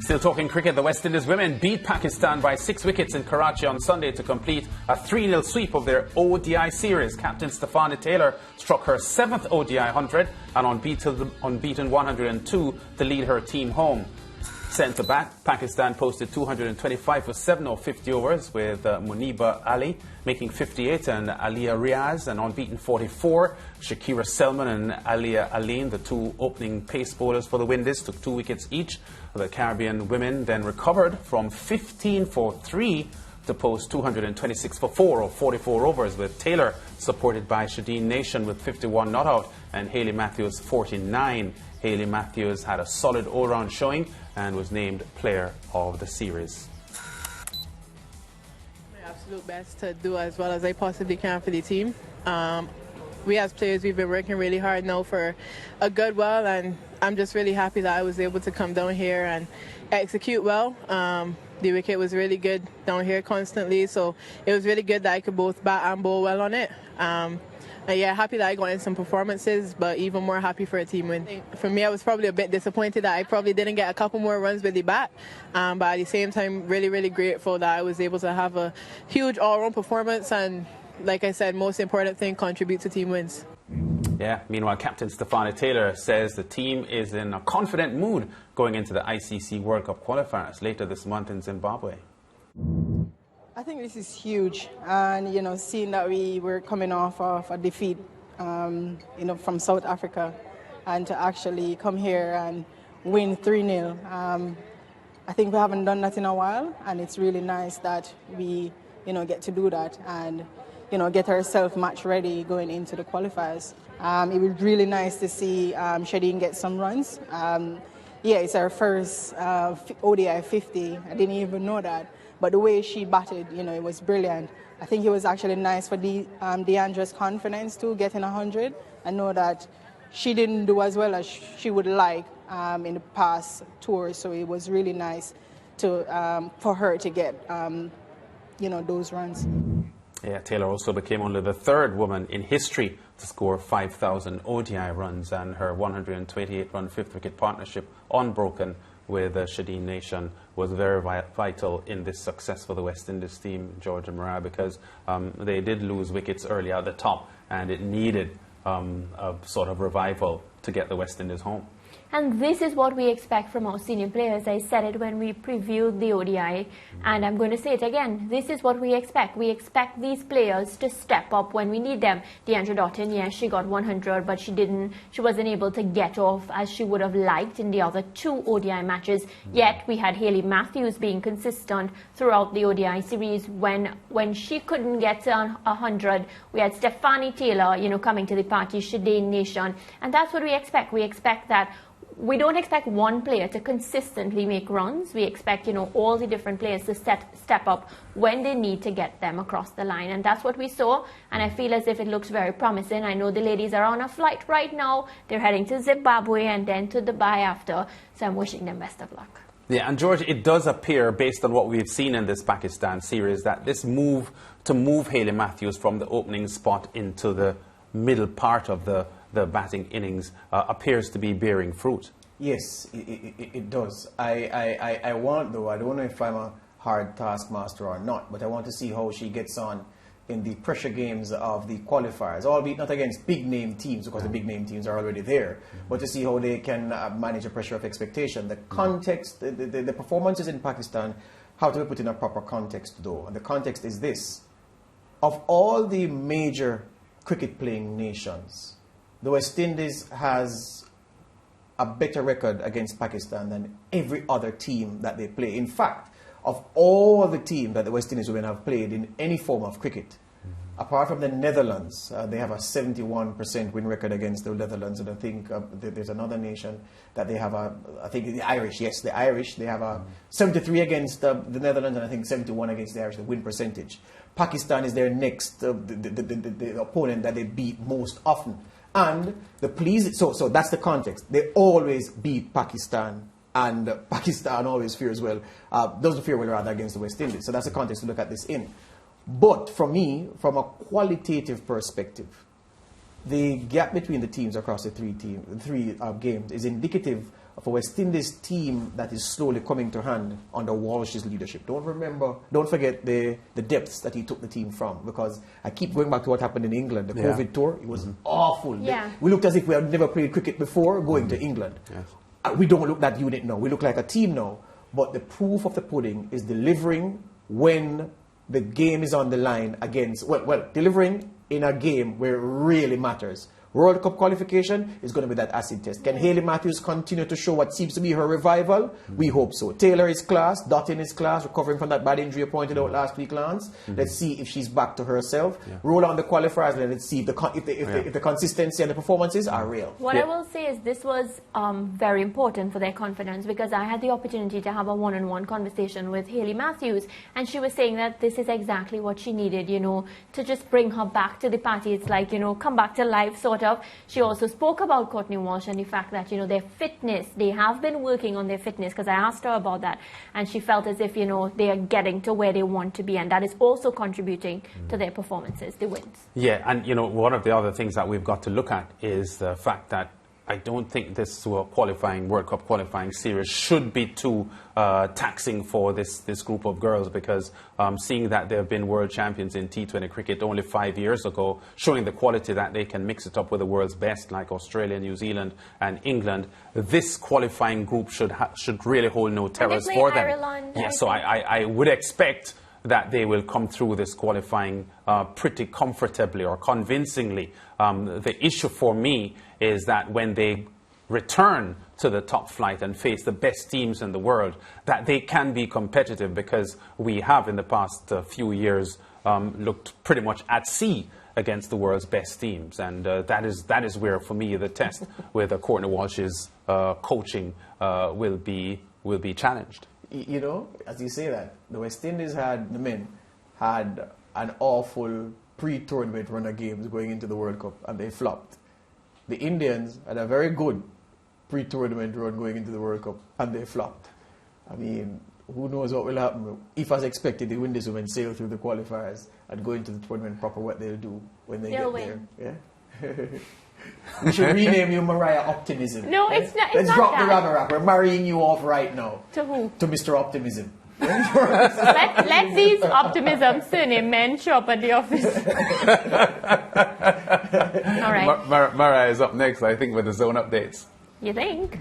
Still talking cricket, the West Indies women beat Pakistan by 6 wickets in Karachi on Sunday to complete a 3-0 sweep of their ODI series. Captain Stefanie Taylor struck her 7th ODI 100 and unbeaten 102 to lead her team home. Centre back, Pakistan posted 225 for 7 or 50 overs with Muniba Ali making 58 and Aliyah Riaz an unbeaten 44. Shakira Selman and Aliyah Aline, the two opening pace bowlers for the Windies, took 2 wickets each. The Caribbean women then recovered from 15 for 3 to post 226 for 4 or 44 overs, with Taylor supported by Shadeen Nation with 51 not out and Hayley Matthews 49. Hayley Matthews had a solid all-round showing and was named player of the series. My absolute best to do as well as I possibly can for the team. We as players, we've been working really hard now for a good while, and I'm just really happy that I was able to come down here and execute well. The wicket was really good down here constantly, so it was really good that I could both bat and bowl well on it. Yeah, happy that I got in some performances, but even more happy for a team win. For me, I was probably a bit disappointed that I probably didn't get a couple more runs with the bat, but at the same time, really grateful that I was able to have a huge all-round performance and, like I said, most important thing, contribute to team wins. Yeah, meanwhile, Captain Stefanie Taylor says the team is in a confident mood going into the ICC World Cup qualifiers later this month in Zimbabwe. I think this is huge, and seeing that we were coming off of a defeat, from South Africa, and to actually come here and win 3-0, I think we haven't done that in a while, and it's really nice that we, get to do that and, get ourselves match ready going into the qualifiers. It was really nice to see Shadeen get some runs. Yeah, it's our first ODI 50. I didn't even know that. But the way she batted, it was brilliant. I think it was actually nice for Deandra's confidence to get in 100. I know that she didn't do as well as she would like in the past tours, so it was really nice to for her to get, those runs. Yeah, Taylor also became only the 3rd woman in history to score 5,000 ODI runs, and her 128-run 5th wicket partnership unbroken with Shadeen Nation was very vital in this success for the West Indies team, George and Mariah, because they did lose wickets early at the top, and it needed a sort of revival to get the West Indies home. And this is what we expect from our senior players. I said it when we previewed the ODI, and I'm going to say it again. This is what we expect. We expect these players to step up when we need them. Deandra Doughton, yes, she got 100, but she wasn't able to get off as she would have liked in the other 2 ODI matches. Yet we had Hayley Matthews being consistent throughout the ODI series. When she couldn't get to 100, we had Stefanie Taylor, coming to the party, Shadeen Nation, and that's what we expect. We expect that. We don't expect one player to consistently make runs. We expect, all the different players to step up when they need to get them across the line. And that's what we saw. And I feel as if it looks very promising. I know the ladies are on a flight right now. They're heading to Zimbabwe and then to Dubai after. So I'm wishing them best of luck. Yeah, and George, it does appear, based on what we've seen in this Pakistan series, that this move to move Hayley Matthews from the opening spot into the middle part of the batting innings appears to be bearing fruit. Yes, it does. I want, though, I don't know if I'm a hard taskmaster or not, but I want to see how she gets on in the pressure games of the qualifiers, albeit not against big-name teams, because the big-name teams are already there, but to see how they can manage the pressure of expectation. The context, the performances in Pakistan have to be put in a proper context, though, and the context is this. Of all the major cricket-playing nations, the West Indies has a better record against Pakistan than every other team that they play. In fact, of all the teams that the West Indies women have played in any form of cricket, apart from the Netherlands, they have a 71% win record against the Netherlands, and I think there's another nation that they have I think the Irish, yes, the Irish, they have a 73 against the Netherlands, and I think 71 against the Irish, the win percentage. Pakistan is their next, the opponent that they beat most often. And so that's the context. They always beat Pakistan, and Pakistan always fears well, doesn't fear well rather against the West Indies. So that's the context to look at this in. But for me, from a qualitative perspective, the gap between the teams across the three games is indicative of a West Indies team that is slowly coming to hand under Walsh's leadership. Don't forget the depths that he took the team from, because I keep going back to what happened in England, the COVID tour. It was awful. Yeah. We looked as if we had never played cricket before going to England. Yes. We don't look that unit now. We look like a team now. But the proof of the pudding is delivering when the game is on the line against, delivering in a game where it really matters. World Cup qualification is going to be that acid test. Can Hayley Matthews continue to show what seems to be her revival? We hope so. Taylor is class. Dottin is class, recovering from that bad injury pointed out last week, Lance. Let's see if she's back to herself. Roll on the qualifiers and let's see if the consistency and the performances are real. What I will say is this was very important for their confidence, because I had the opportunity to have a one-on-one conversation with Hayley Matthews, and she was saying that this is exactly what she needed, you know, to just bring her back to the party. It's like, you know, come back to life sort of. She also spoke about Courtney Walsh and the fact that, you know, their fitness, they have been working on their fitness, because I asked her about that, and she felt as if, you know, they are getting to where they want to be, and that is also contributing to their performances, the wins. Yeah, and, you know, one of the other things that we've got to look at is the fact that I don't think this World Cup qualifying series should be too taxing for this group of girls, because seeing that they've been world champions in T20 cricket only 5 years ago, showing the quality that they can mix it up with the world's best like Australia, New Zealand and England, this qualifying group should really hold no terrors for them. Ireland, yeah, so I would expect that they will come through this qualifying pretty comfortably or convincingly. The issue for me is that when they return to the top flight and face the best teams in the world, that they can be competitive, because we have in the past few years looked pretty much at sea against the world's best teams, and that is where, for me, the test with Courtney Walsh's coaching will be challenged. You know, as you say that, the West Indies the men had an awful pre-tournament run of games going into the World Cup, and they flopped. The Indians had a very good pre-tournament run going into the World Cup, and they flopped. I mean, who knows what will happen. If, as expected, the Windies women sail through the qualifiers and go into the tournament proper, what they'll do when they get there. Yeah? We should rename you Mariah Optimism. No, it's not. Let's drop the rubber rap. We're marrying you off right now. To who? To Mr. Optimism. let these optimism surname men show up at the office. All right. Mariah is up next, I think, with the zone updates. You think?